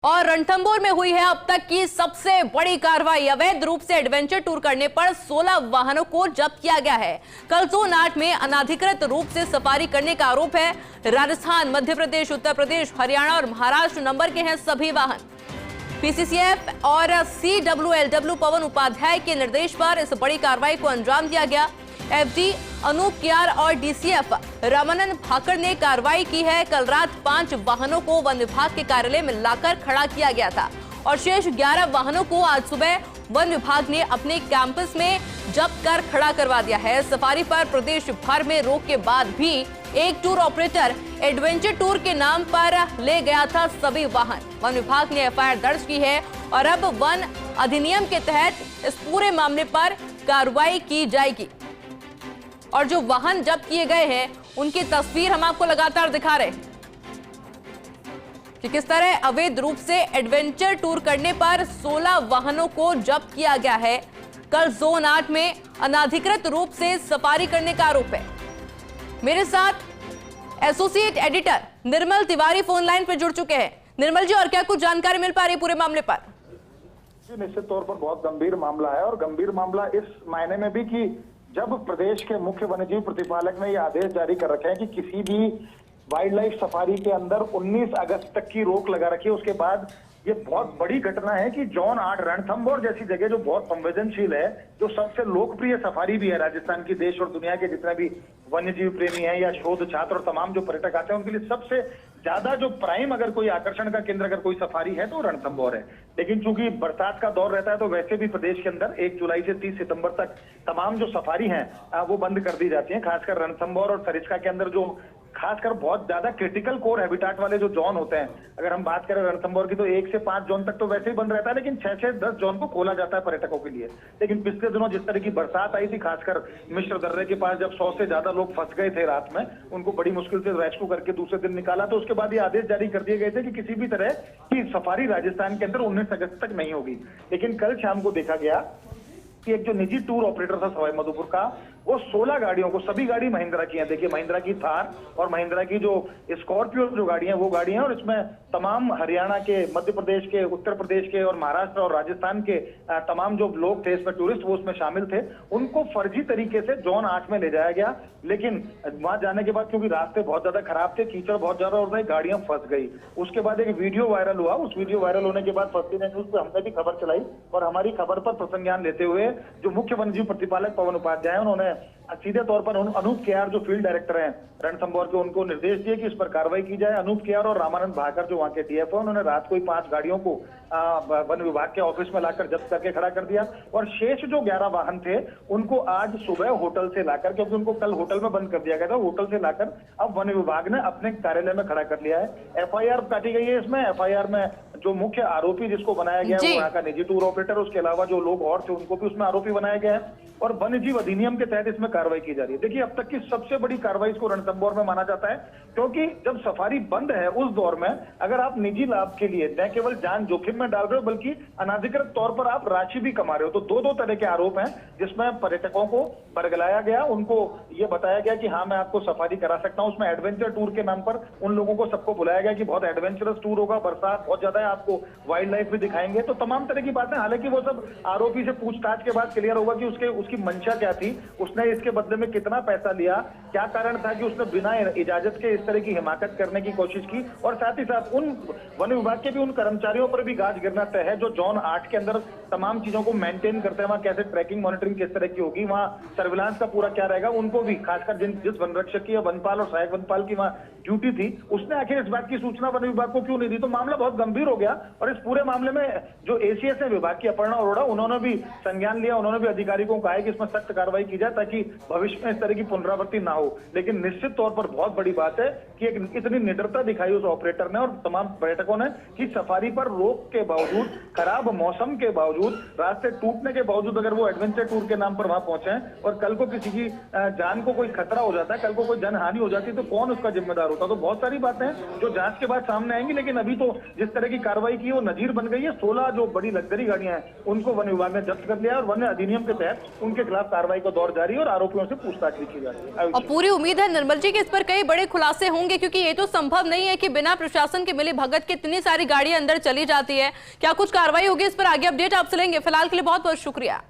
और रणथंभौर में हुई है अब तक की सबसे बड़ी कार्रवाई। अवैध रूप से एडवेंचर टूर करने पर 16 वाहनों को जब्त किया गया है। कल जोन 8 में अनाधिकृत रूप से सफारी करने का आरोप है। राजस्थान, मध्य प्रदेश, उत्तर प्रदेश, हरियाणा और महाराष्ट्र नंबर के हैं सभी वाहन। पीसीसीएफ और सीडब्ल्यूएलडब्ल्यू पवन उपाध्याय के निर्देश पर इस बड़ी कार्रवाई को अंजाम दिया गया। एफडी अनूप कियार और डीसीएफ रामानंद भाकर ने कार्रवाई की है। कल रात 5 वाहनों को वन विभाग के कार्यालय में लाकर खड़ा किया गया था और शेष 11 वाहनों को आज सुबह वन विभाग ने अपने कैंपस में जब्त कर खड़ा करवा दिया है। सफारी पर प्रदेश भर में रोक के बाद भी एक टूर ऑपरेटर एडवेंचर टूर के नाम पर ले गया था सभी वाहन। वन विभाग ने एफआईआर दर्ज की है और अब वन अधिनियम के तहत इस पूरे मामले पर कार्रवाई की जाएगी। और जो वाहन जब्त किए गए हैं उनकी तस्वीर हम आपको लगातार दिखा रहे हैं कि किस तरह अवैध रूप से एडवेंचर टूर करने पर 16 वाहनों को जब्त किया गया है। कल जोन 8 में अनाधिकृत रूप से सफारी करने का आरोप है। मेरे साथ एसोसिएट एडिटर निर्मल तिवारी फोन लाइन पर जुड़ चुके हैं। निर्मल जी, और क्या कुछ जानकारी मिल पा रही है पूरे मामले पर? निश्चित तौर पर बहुत गंभीर मामला है और गंभीर मामला इस मायने में भी कि जब प्रदेश के मुख्य वन्यजीव प्रतिपालक ने यह आदेश जारी कर रखे हैं कि किसी भी वाइल्ड लाइफ सफारी के अंदर 19 अगस्त तक की रोक लगा रखी है, उसके बाद ये बहुत बड़ी घटना है कि जोन 8 रणथंभौर जैसी जगह जो बहुत संवेदनशील है, जो सबसे लोकप्रिय सफारी भी है राजस्थान की, देश और दुनिया के जितने भी वन्यजीव प्रेमी हैं या शोध छात्र और तमाम जो पर्यटक आते हैं उनके लिए सबसे ज्यादा जो प्राइम अगर कोई आकर्षण का केंद्र अगर कोई सफारी है तो रणथंभौर है। लेकिन चूंकि बरसात का दौर रहता है तो वैसे भी प्रदेश के अंदर 1 जुलाई से 30 सितंबर तक तमाम जो सफारी हैं वो बंद कर दी जाती हैं। खासकर रणथंभौर और सरिस्का के अंदर जो खासकर बहुत ज्यादा क्रिटिकल कोर हैबिटाट वाले जो जोन होते हैं, अगर हम बात करें रणथंभौर की तो 1 से 5 जोन तक तो वैसे ही बंद रहता है, लेकिन 6-10 जोन को खोला जाता है पर्यटकों के लिए। लेकिन पिछले दिनों जिस तरह की बरसात आई थी, खासकर मिश्र दर्रे के पास जब 100 से ज्यादा लोग फंस गए थे रात में, उनको बड़ी मुश्किल से रेस्क्यू करके दूसरे दिन निकाला, तो उसके बाद ये आदेश जारी कर दिए गए थे कि किसी भी तरह की सफारी राजस्थान के अंदर 19 अगस्त तक नहीं होगी। लेकिन कल शाम को देखा गया कि एक जो निजी टूर ऑपरेटर था सवाई माधोपुर का, वो 16 गाड़ियों को, सभी गाड़ी महिंद्रा की हैं, देखिए महिंद्रा की थार और महिंद्रा की जो स्कॉर्पियो जो गाड़ियां वो गाड़ियां, और इसमें तमाम हरियाणा के, मध्य प्रदेश के, उत्तर प्रदेश के और महाराष्ट्र और राजस्थान के तमाम जो लोग थे इसमें टूरिस्ट वो उसमें शामिल थे, उनको फर्जी तरीके से जोन 8 में ले जाया गया। लेकिन वहां जाने के बाद क्योंकि रास्ते बहुत ज्यादा खराब थे, कीचड़ बहुत ज्यादा हो रहा है, गाड़ियां फंस गई। उसके बाद एक वीडियो वायरल हुआ। उस वीडियो वायरल होने के बाद फर्स्ट न्यूज पे हमने भी खबर चलाई और हमारी खबर पर प्रसंज्ञान लेते हुए जो मुख्य वन्यजीव प्रतिपालक पवन उपाध्याय उन्होंने सीधे तौर पर अनूप कियार जो फील्ड डायरेक्टर हैं रणथंभौर के, उनको निर्देश दिए कि इस पर कार्रवाई की जाए। अनूप कियार और रामानंद भाकर जो वहां के डीएफओ, उन्होंने रात को ही 5 गाड़ियों को वन विभाग के ऑफिस में लाकर जब्त करके खड़ा कर दिया और शेष जो 11 वाहन थे उनको आज सुबह होटल से लाकर, क्योंकि उनको कल होटल में बंद कर दिया गया था, होटल से लाकर अब वन विभाग ने अपने कार्यालय में खड़ा कर लिया है। एफआईआर काटी गई है। इसमें एफआईआर में जो मुख्य आरोपी जिसको बनाया गया है वो यहाँ का निजी टूर ऑपरेटर, उसके अलावा जो लोग और थे उनको भी उसमें आरोपी बनाया गया है और वन्यजीव अधिनियम के तहत इसमें कार्रवाई की जा रही है। देखिए, अब तक की सबसे बड़ी कार्रवाई इसको रणथंभौर में माना जाता है, क्योंकि जब सफारी बंद है उस दौर में अगर आप निजी लाभ के लिए न केवल जान जोखिम में डाल रहे हो बल्कि अनाधिकृत तौर पर आप राशि भी कमा रहे हो, तो 2 तरह के आरोप हैं जिसमें पर्यटकों को बरगलाया गया। उनको ये बताया गया कि हाँ मैं आपको सफारी करा सकता हूँ। उसमें एडवेंचर टूर के नाम पर उन लोगों को सबको बुलाया गया कि बहुत एडवेंचरस टूर होगा, बरसात बहुत ज्यादा है, आपको वाइल्ड लाइफ भी दिखाएंगे, तो तमाम तरह की बातें। हालांकि वो सब आरोपी से पूछताछ के बाद क्लियर होगा कि उसकी मंशा क्या थी, उसने इसके बदले में कितना पैसा लिया, क्या कारण था कि उसने बिना इजाजत के इस तरह की हिमाकत करने की कोशिश की, और साथ ही साथ उन वन विभाग के भी उन कर्मचारियों पर भी गाज गिरना तय है जो जोन 8 के अंदर तमाम चीजों को मेंटेन करते हैं। वहां कैसे ट्रैकिंग मॉनिटरिंग किस तरह की होगी, वहां सर्विलांस का पूरा क्या रहेगा, उनको भी, खासकर जिस वन रक्षक की या वनपाल और सहायक वनपाल की वहां ड्यूटी थी, उसने आखिर इस बात की सूचना वन विभाग को क्यों नहीं दी। तो मामला बहुत गंभीर हो गया और इस पूरे मामले में जो एसीएस है विभाग की अपर्णा अरोड़ा, उन्होंने भी संज्ञान लिया। उन्होंने भी अधिकारी को कहा है कि इसमें सख्त कार्रवाई की जाए ताकि भविष्य में इस तरह की पुनरावृत्ति ना हो। लेकिन निश्चित तौर पर बहुत बड़ी बात है कि एक इतनी निडरता दिखाई उस ऑपरेटर ने और तमाम पर्यटकों ने कि सफारी पर रोक के बावजूद, खराब मौसम के बावजूद, रास्ते टूटने के बावजूद अगर वो एडवेंचर टूर के नाम पर वहां पहुंचे और कल को किसी की जान को कोई खतरा हो जाता है, कल को कोई जनहानि हो जाती है, तो कौन उसका जिम्मेदार होता। तो बहुत सारी बातें जो जांच के बाद सामने आएंगी, लेकिन अभी तो जिस तरह की कार्रवाई की वो नजीर बन गई है। 16 जो बड़ी लग्जरी गाड़ियां हैं उनको वन विभाग ने जब्त कर लिया है और वन अधिनियम के तहत उनके खिलाफ कार्रवाई का दौर जारी है और आरोपियों से पूछताछ भी की जा रही है। और पूरी उम्मीद है निर्मल जी कि इस पर कई बड़े खुलासे होंगे, क्योंकि ये तो संभव नहीं है कि बिना प्रशासन के मिली भगत के इतनी सारी गाड़ियां अंदर चली जाती है। क्या कुछ कार्रवाई होगी, इस पर आगे अपडेट आपसे लेंगे। फिलहाल के लिए बहुत बहुत शुक्रिया।